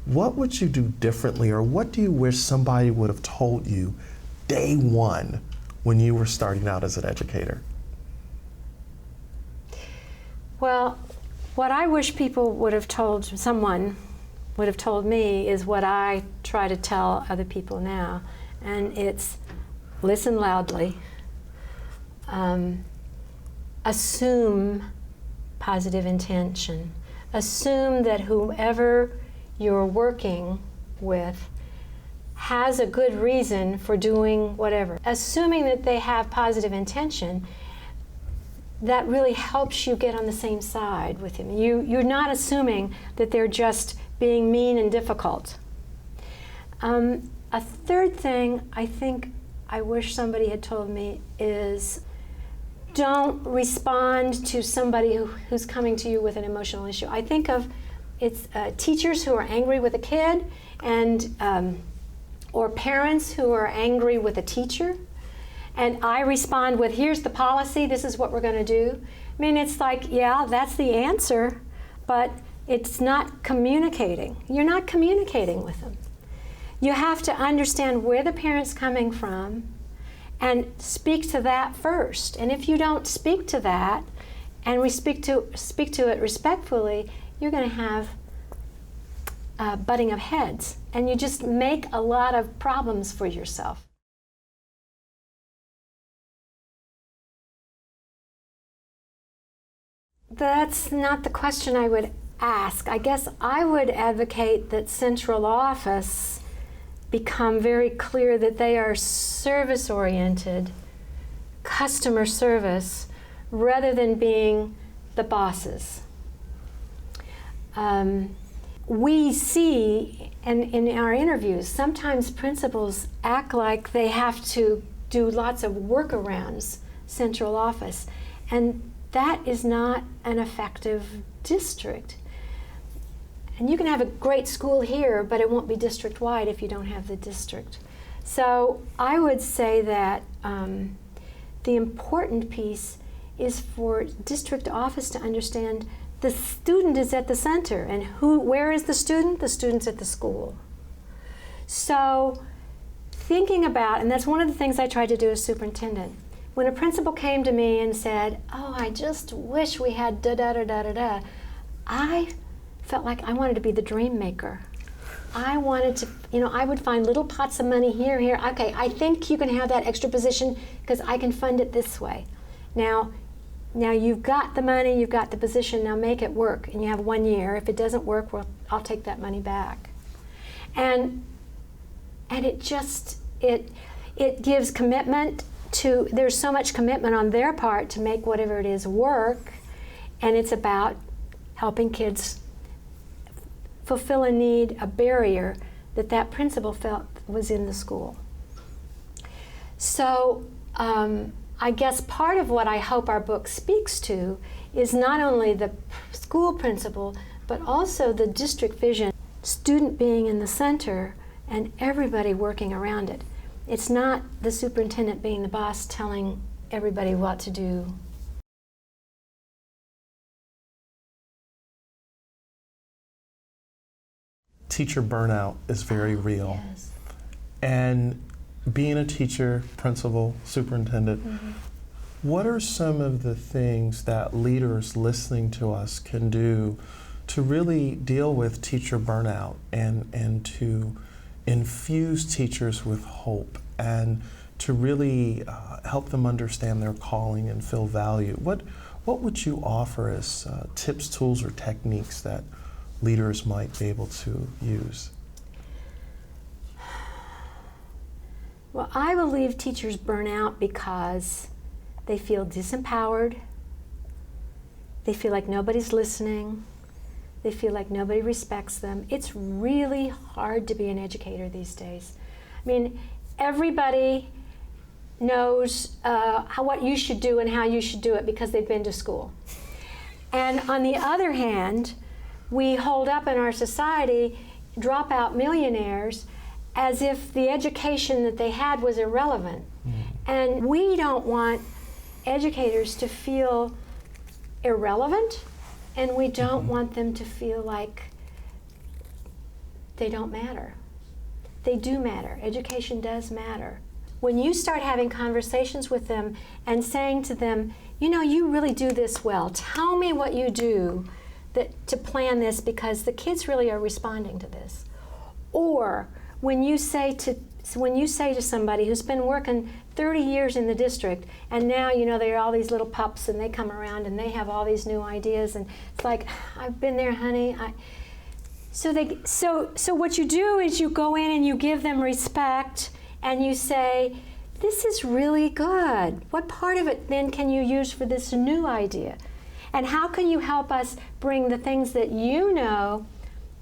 what would you do differently, or what do you wish somebody would have told you day one when you were starting out as an educator? Well, what I wish people would have told, someone would have told me, is what I try to tell other people now. And it's listen loudly, assume positive intention, assume that whoever you're working with has a good reason for doing whatever. Assuming that they have positive intention, that really helps you get on the same side with him. You're not assuming that they're just being mean and difficult. A third thing I think I wish somebody had told me is don't respond to somebody who's coming to you with an emotional issue. I think of teachers who are angry with a kid, and or parents who are angry with a teacher, and I respond with, here's the policy, this is what we're going to do. I mean, it's like, yeah, that's the answer, but it's not communicating. You're not communicating with them. You have to understand where the parent's coming from and speak to that first. And if you don't speak to that, and we speak to it respectfully, you're going to have butting of heads, and you just make a lot of problems for yourself. That's not the question I would ask. I guess I would advocate that central office become very clear that they are service-oriented, customer service, rather than being the bosses. We see, and in our interviews, sometimes principals act like they have to do lots of workarounds, central office, and that is not an effective district. And you can have a great school here, but it won't be district-wide if you don't have the district. So I would say that the important piece is for district office to understand the student is at the center, and where is the student? The student's at the school. So thinking about, and that's one of the things I tried to do as superintendent, when a principal came to me and said, oh, I just wish we had da-da-da-da-da-da, I felt like I wanted to be the dream maker. I wanted to, I would find little pots of money here. Okay, I think you can have that extra position because I can fund it this way. Now you've got the money, you've got the position, now make it work. And you have 1 year. If it doesn't work, well, I'll take that money back. And it just, it gives commitment to, there's so much commitment on their part to make whatever it is work, and it's about helping kids fulfill a need, a barrier that principal felt was in the school. So I guess part of what I hope our book speaks to is not only the school principal, but also the district vision, student being in the center and everybody working around it. It's not the superintendent being the boss telling everybody what to do. Teacher burnout is very real. Yes. And being a teacher, principal, superintendent, what are some of the things that leaders listening to us can do to really deal with teacher burnout and to infuse teachers with hope and to really help them understand their calling and feel value? What would you offer as tips, tools, or techniques that leaders might be able to use? Well, I believe teachers burn out because they feel disempowered, they feel like nobody's listening, they feel like nobody respects them. It's really hard to be an educator these days. I mean, everybody knows what you should do and how you should do it because they've been to school. And on the other hand, we hold up in our society dropout millionaires as if the education that they had was irrelevant. And we don't want educators to feel irrelevant, and we don't want them to feel like they don't matter. They do matter. Education does matter. When you start having conversations with them and saying to them, you know, you really do this well. Tell me what you do to plan this, because the kids really are responding to this. Or when you say to somebody who's been working 30 years in the district, and now, you know, they're all these little pups and they come around and they have all these new ideas, and it's like, I've been there, honey. So what you do is you go in and you give them respect and you say, this is really good. What part of it then can you use for this new idea? And how can you help us bring the things that you know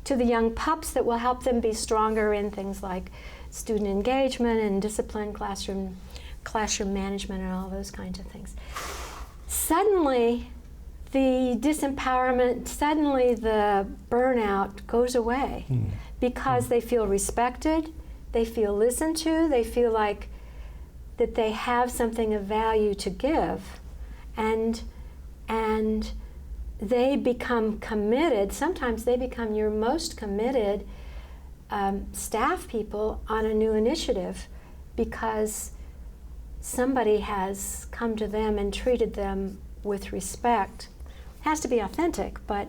to the young pups that will help them be stronger in things like student engagement and discipline, classroom management, and all those kinds of things. Suddenly, the disempowerment, suddenly the burnout goes away because they feel respected, they feel listened to, they feel like that they have something of value to give, and they become committed. Sometimes they become your most committed staff people on a new initiative because somebody has come to them and treated them with respect. It has to be authentic, but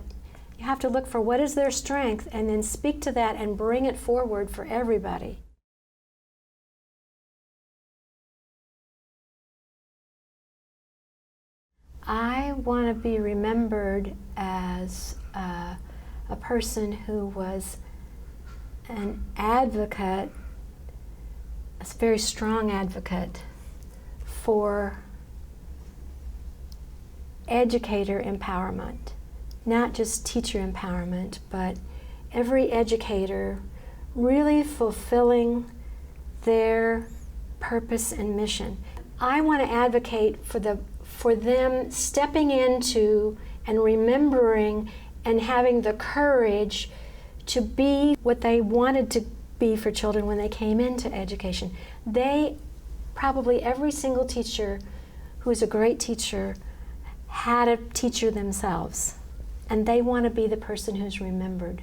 you have to look for what is their strength and then speak to that and bring it forward for everybody. I want to be remembered as a person who was an advocate, a very strong advocate for educator empowerment. Not just teacher empowerment, but every educator really fulfilling their purpose and mission. I want to advocate for them stepping into and remembering and having the courage to be what they wanted to be for children when they came into education. Probably every single teacher who's a great teacher had a teacher themselves, and they want to be the person who's remembered.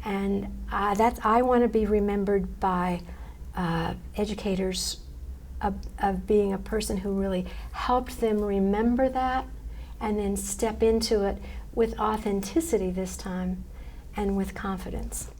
And I want to be remembered by educators of being a person who really helped them remember that and then step into it with authenticity this time and with confidence.